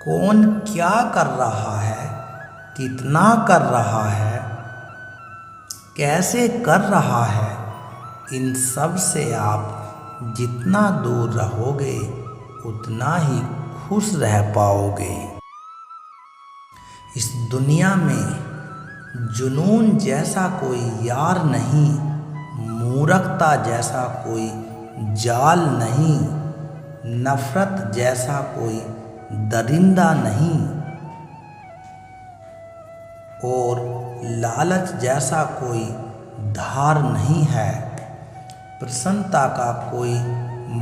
कौन क्या कर रहा है, कितना कर रहा है, कैसे कर रहा है, इन सब से आप जितना दूर रहोगे उतना ही खुश रह पाओगे। इस दुनिया में जुनून जैसा कोई यार नहीं, मूर्खता जैसा कोई जाल नहीं, नफरत जैसा कोई दरिंदा नहीं और लालच जैसा कोई धार नहीं है। प्रसन्नता का कोई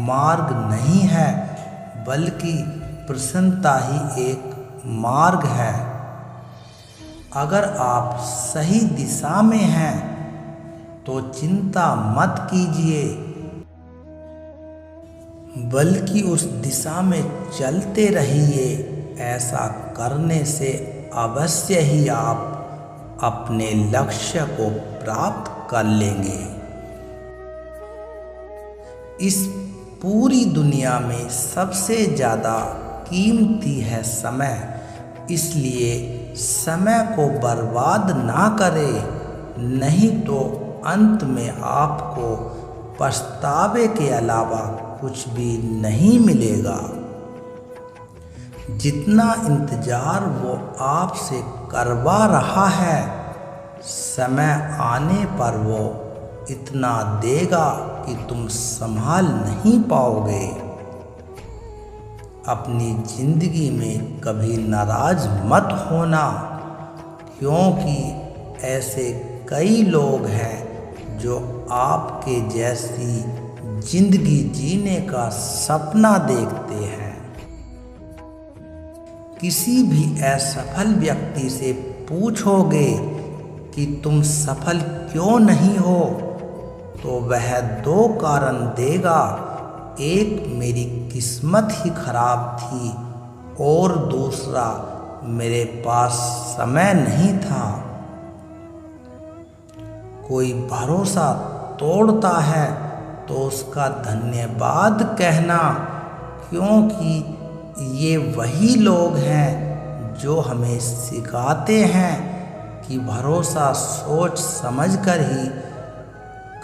मार्ग नहीं है, बल्कि प्रसन्नता ही एक मार्ग है। अगर आप सही दिशा में हैं तो चिंता मत कीजिए, बल्कि उस दिशा में चलते रहिए। ऐसा करने से अवश्य ही आप अपने लक्ष्य को प्राप्त कर लेंगे। इस पूरी दुनिया में सबसे ज़्यादा कीमती है समय, इसलिए समय को बर्बाद ना करें, नहीं तो अंत में आपको पछतावे के अलावा कुछ भी नहीं मिलेगा। जितना इंतजार वो आपसे करवा रहा है, समय आने पर वो इतना देगा कि तुम संभाल नहीं पाओगे। अपनी जिंदगी में कभी नाराज मत होना, क्योंकि ऐसे कई लोग हैं जो आपके जैसी जिंदगी जीने का सपना देखते हैं। किसी भी असफल व्यक्ति से पूछोगे कि तुम सफल क्यों नहीं हो, तो वह दो कारण देगा। एक, मेरी किस्मत ही खराब थी, और दूसरा, मेरे पास समय नहीं था। कोई भरोसा तोड़ता है तो उसका धन्यवाद कहना, क्योंकि ये वही लोग हैं जो हमें सिखाते हैं कि भरोसा सोच समझकर ही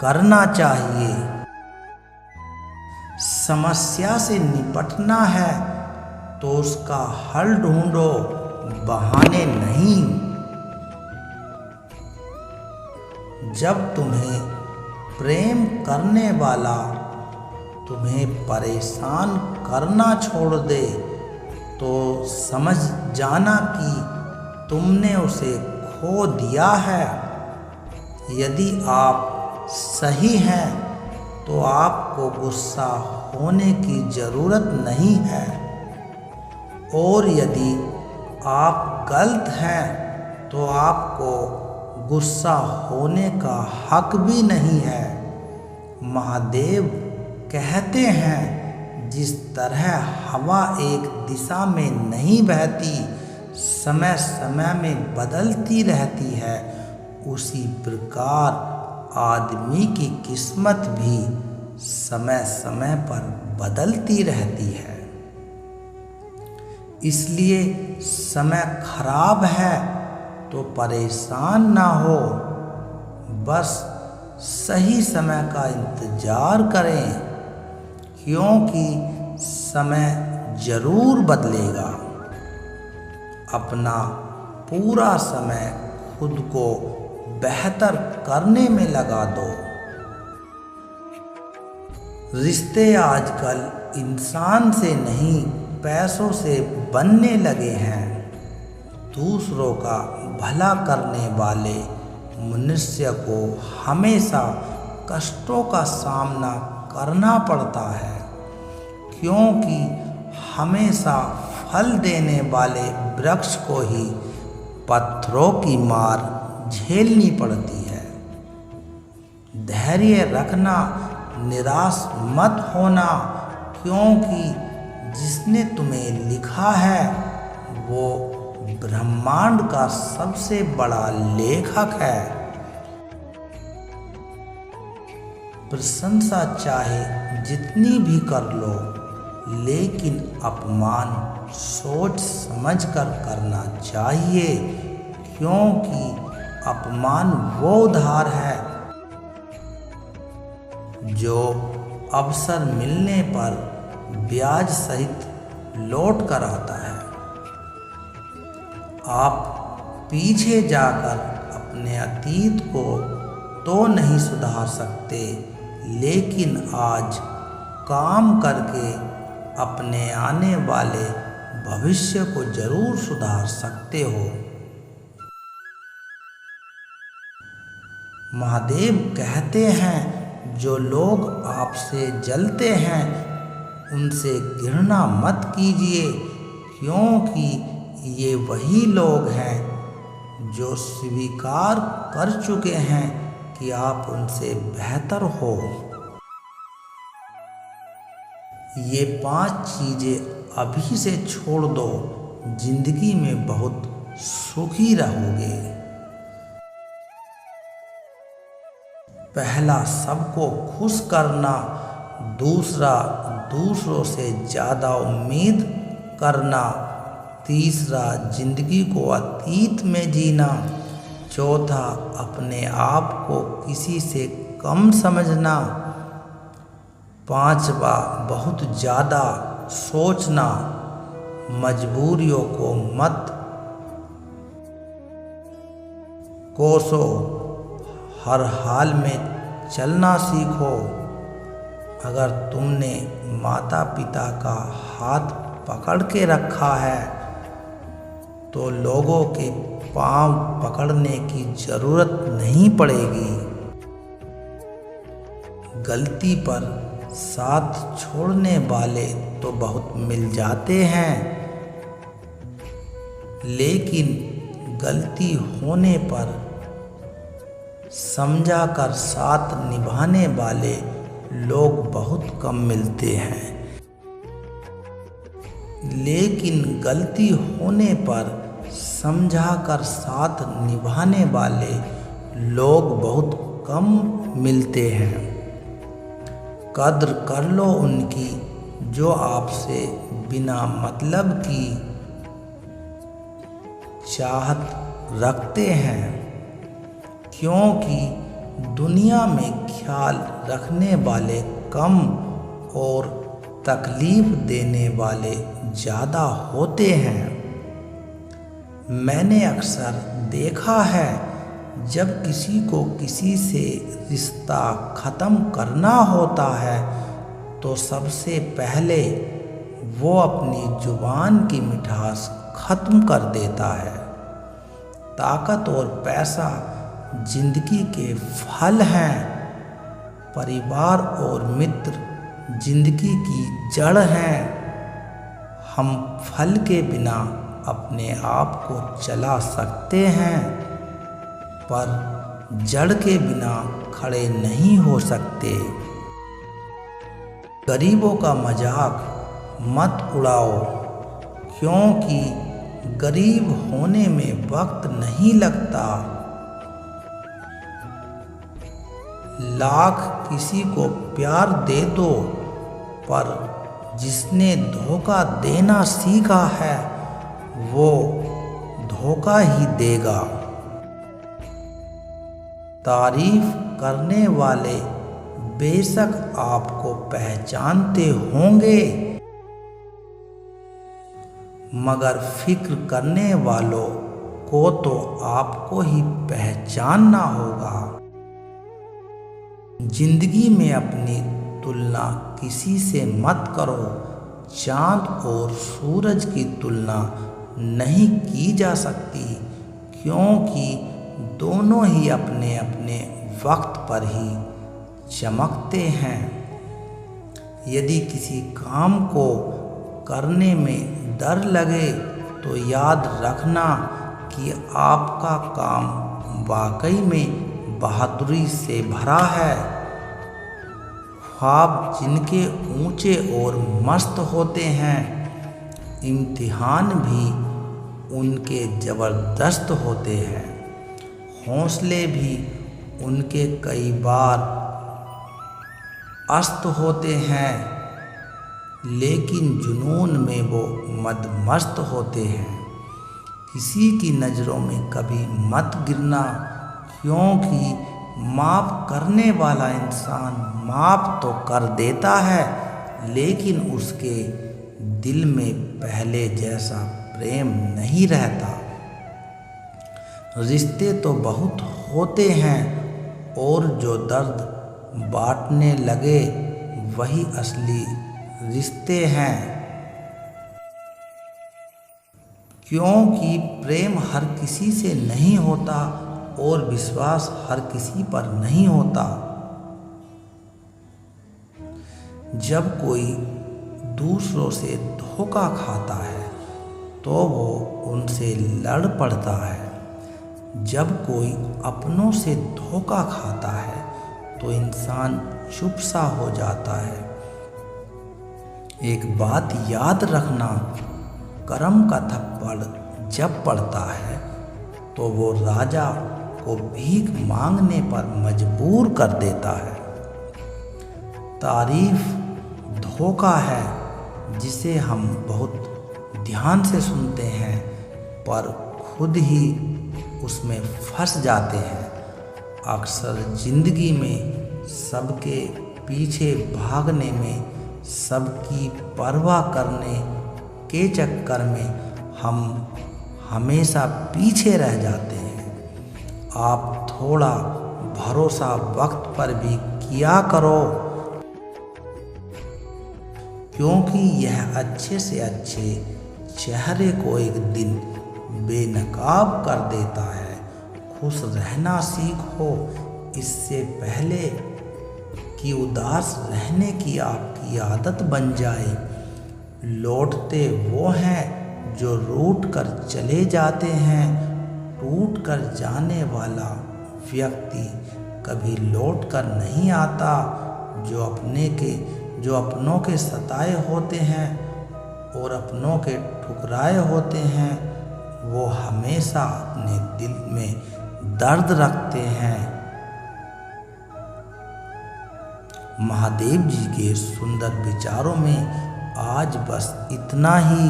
करना चाहिए। समस्या से निपटना है तो उसका हल ढूंढो, बहाने नहीं। जब तुम्हें प्रेम करने वाला तुम्हें परेशान करना छोड़ दे, तो समझ जाना कि तुमने उसे खो दिया है। यदि आप सही हैं तो आपको गुस्सा होने की ज़रूरत नहीं है, और यदि आप गलत हैं तो आपको गुस्सा होने का हक भी नहीं है। महादेव कहते हैं, जिस तरह हवा एक दिशा में नहीं बहती, समय समय में बदलती रहती है, उसी प्रकार आदमी की किस्मत भी समय समय पर बदलती रहती है। इसलिए समय खराब है तो परेशान ना हो, बस सही समय का इंतजार करें, क्योंकि समय जरूर बदलेगा। अपना पूरा समय खुद को बेहतर करने में लगा दो। रिश्ते आजकल इंसान से नहीं, पैसों से बनने लगे हैं। दूसरों का भला करने वाले मनुष्य को हमेशा कष्टों का सामना करना पड़ता है, क्योंकि हमेशा फल देने वाले वृक्ष को ही पत्थरों की मार झेलनी पड़ती है। धैर्य रखना, निराश मत होना, क्योंकि जिसने तुम्हें लिखा है वो ब्रह्मांड का सबसे बड़ा लेखक है। प्रशंसा चाहे जितनी भी कर लो, लेकिन अपमान सोच समझकर करना चाहिए, क्योंकि अपमान वो उधार है जो अवसर मिलने पर ब्याज सहित लौट कर आता है। आप पीछे जाकर अपने अतीत को तो नहीं सुधार सकते, लेकिन आज काम करके अपने आने वाले भविष्य को जरूर सुधार सकते हो। महादेव कहते हैं, जो लोग आपसे जलते हैं उनसे घृणा मत कीजिए, क्योंकि ये वही लोग हैं जो स्वीकार कर चुके हैं कि आप उनसे बेहतर हो। ये 5 चीज़ें अभी से छोड़ दो, जिंदगी में बहुत सुखी रहोगे। पहला, सबको खुश करना। दूसरा, दूसरों से ज़्यादा उम्मीद करना। तीसरा, जिंदगी को अतीत में जीना। चौथा, अपने आप को किसी से कम समझना। पांचवा, बहुत ज़्यादा सोचना। मजबूरियों को मत कोसो, हर हाल में चलना सीखो। अगर तुमने माता पिता का हाथ पकड़ के रखा है तो लोगों के पांव पकड़ने की जरूरत नहीं पड़ेगी। गलती पर साथ छोड़ने वाले तो बहुत मिल जाते हैं, लेकिन गलती होने पर समझा कर साथ निभाने वाले लोग बहुत कम मिलते हैं। लेकिन गलती होने पर समझा कर साथ निभाने वाले लोग बहुत कम मिलते हैं। कद्र कर लो उनकी जो आपसे बिना मतलब की चाहत रखते हैं, क्योंकि दुनिया में ख्याल रखने वाले कम और तकलीफ देने वाले ज़्यादा होते हैं। मैंने अक्सर देखा है, जब किसी को किसी से रिश्ता ख़त्म करना होता है तो सबसे पहले वो अपनी जुबान की मिठास ख़त्म कर देता है। ताकत और पैसा जिंदगी के फल हैं, परिवार और मित्र जिंदगी की जड़ हैं। हम फल के बिना अपने आप को चला सकते हैं, पर जड़ के बिना खड़े नहीं हो सकते। गरीबों का मजाक मत उड़ाओ, क्योंकि गरीब होने में वक्त नहीं लगता। लाख किसी को प्यार दे दो, पर जिसने धोखा देना सीखा है वो धोखा ही देगा। तारीफ करने वाले बेशक आपको पहचानते होंगे, मगर फिक्र करने वालों को तो आपको ही पहचानना होगा। जिंदगी में अपनी तुलना किसी से मत करो। चाँद और सूरज की तुलना नहीं की जा सकती, क्योंकि दोनों ही अपने अपने वक्त पर ही चमकते हैं। यदि किसी काम को करने में डर लगे तो याद रखना कि आपका काम वाकई में बहादुरी से भरा है। ख्वाब जिनके ऊंचे और मस्त होते हैं, इम्तिहान भी उनके ज़बरदस्त होते हैं। हौसले भी उनके कई बार अस्त होते हैं। लेकिन जुनून में वो मदमस्त होते हैं। किसी की नज़रों में कभी मत गिरना, क्योंकि माफ़ करने वाला इंसान माफ़ तो कर देता है, लेकिन उसके दिल में पहले जैसा प्रेम नहीं रहता। रिश्ते तो बहुत होते हैं और जो दर्द बांटने लगे वही असली रिश्ते हैं, क्योंकि प्रेम हर किसी से नहीं होता और विश्वास हर किसी पर नहीं होता। जब कोई दूसरों से धोखा खाता है तो वो उनसे लड़ पड़ता है। जब कोई अपनों से धोखा खाता है तो इंसान चुप सा हो जाता है। एक बात याद रखना, कर्म का थप्पड़ जब पड़ता है तो वो राजा को भीख मांगने पर मजबूर कर देता है। तारीफ धोखा है जिसे हम बहुत ध्यान से सुनते हैं पर खुद ही उसमें फंस जाते हैं। अक्सर जिंदगी में सबके पीछे भागने में, सबकी परवाह करने के चक्कर में हम हमेशा पीछे रह जाते हैं। आप थोड़ा भरोसा वक्त पर भी किया करो, क्योंकि यह अच्छे से अच्छे चेहरे को एक दिन बेनकाब कर देता है। खुश रहना सीखो इससे पहले कि उदास रहने की आपकी आदत बन जाए। लौटते वो हैं जो रूठ कर चले जाते हैं। टूट कर जाने वाला व्यक्ति कभी लौट कर नहीं आता। जो अपनों के सताए होते हैं और अपनों के ठुकराए होते हैं, वो हमेशा अपने दिल में दर्द रखते हैं। महादेव जी के सुंदर विचारों में आज बस इतना ही।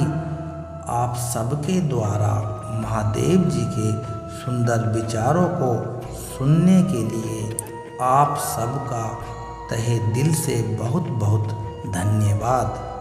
आप सबके द्वारा महादेव जी के सुंदर विचारों को सुनने के लिए आप सबका तहे दिल से बहुत बहुत धन्यवाद।